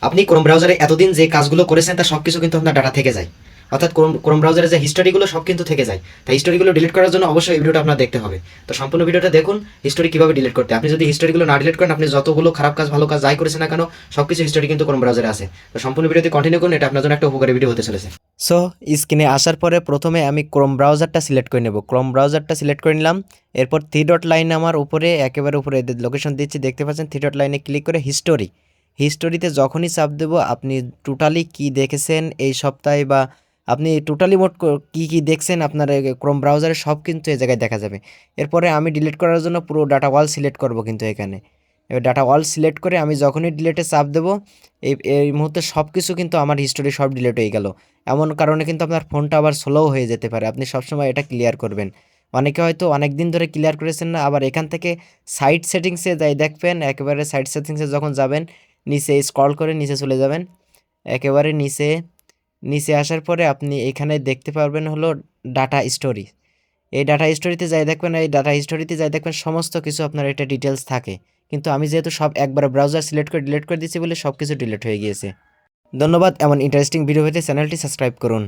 আপনি ক্রোম ব্রাউজারে এতদিন যে কাজগুলো করেছেন তার সব কিছু কিন্তু আপনার ডাটা থেকে যায়। অর্থাৎ ক্রোম ব্রাউজারে যে হিস্টোরিগুলো সব কিন্তু থেকে যায়। তাই হিস্টোরিগুলো ডিলিট করার জন্য অবশ্যই এই ভিডিওটা আপনার দেখতে হবে। তো সম্পূর্ণ ভিডিওটা দেখুন হিস্টোরি কীভাবে ডিলিট করতে। আপনি যদি হিস্টোরিগুলো না ডিলিট করেন, আপনি যতগুলো খারাপ কাজ ভালো কাজ যাই করেছেন না কেন, সব কিছু হিস্টোরি কিন্তু ক্রোম ব্রাউজারে আছে। তো সম্পূর্ণ ভিডিওতে কন্টিনিউ করুন, এটা আপনার জন্য একটা উপকারী ভিডিও হতে চলেছে। সো স্ক্রিনে আসার পরে প্রথমে আমি ক্রোম ব্রাউজারটা সিলেক্ট করে নেব। ক্রোম ব্রাউজারটা সিলেক্ট করে নিলাম। এরপর থ্রি ডট লাইন আমার উপরে একেবারে উপরে এদের লোকেশন দিচ্ছি, দেখতে পাচ্ছেন। থ্রি ডট লাইনে ক্লিক করে হিস্টোরিতে যখনই চাপ দেবো আপনি টোটালি কি দেখেছেন এই সপ্তাহে, বা আপনি টোটালি মোট কি দেখছেন আপনার ক্রোম ব্রাউজারে সব কিন্তু এই জায়গায় দেখা যাবে। এরপরে আমি ডিলিট করার জন্য পুরো ডাটা ওয়াল সিলেক্ট করব কিন্তু এখানে। এবার ডাটা ওয়াল সিলেক্ট করে আমি যখনই ডিলিটে চাপ দেবো এই মুহূর্তে সব কিছু কিন্তু আমার হিস্টোরি সব ডিলিট হয়ে গেল। এমন কারণে কিন্তু আপনার ফোনটা আবার স্লোও হয়ে যেতে পারে। আপনি সবসময় এটা ক্লিয়ার করবেন। অনেকে হয়তো অনেক দিন ধরে ক্লিয়ার করেছেন না, আবার এখান থেকে সাইড সেটিংসে যাই দেখবেন, একেবারে সাইড সেটিংসে যখন যাবেন নিচে স্ক্রল করে নিচে চলে যাবেন। একেবারে নিচে আসার পরে আপনি এখানে দেখতে পারবেন হলো ডাটা স্টোরি। এই ডাটা স্টোরিতে যাই দেখবেন, এই ডাটা স্টোরিতে যাই দেখবেন সমস্ত কিছু আপনার এটা ডিটেলস থাকে। কিন্তু আমি যেহেতু সব একবার ব্রাউজার সিলেক্ট করে ডিলিট করে দিয়েছি বলে সব কিছু ডিলিট হয়ে গিয়েছে। ধন্যবাদ। এমন ইন্টারেস্টিং ভিডিও পেতে চ্যানেলটি সাবস্ক্রাইব করুন।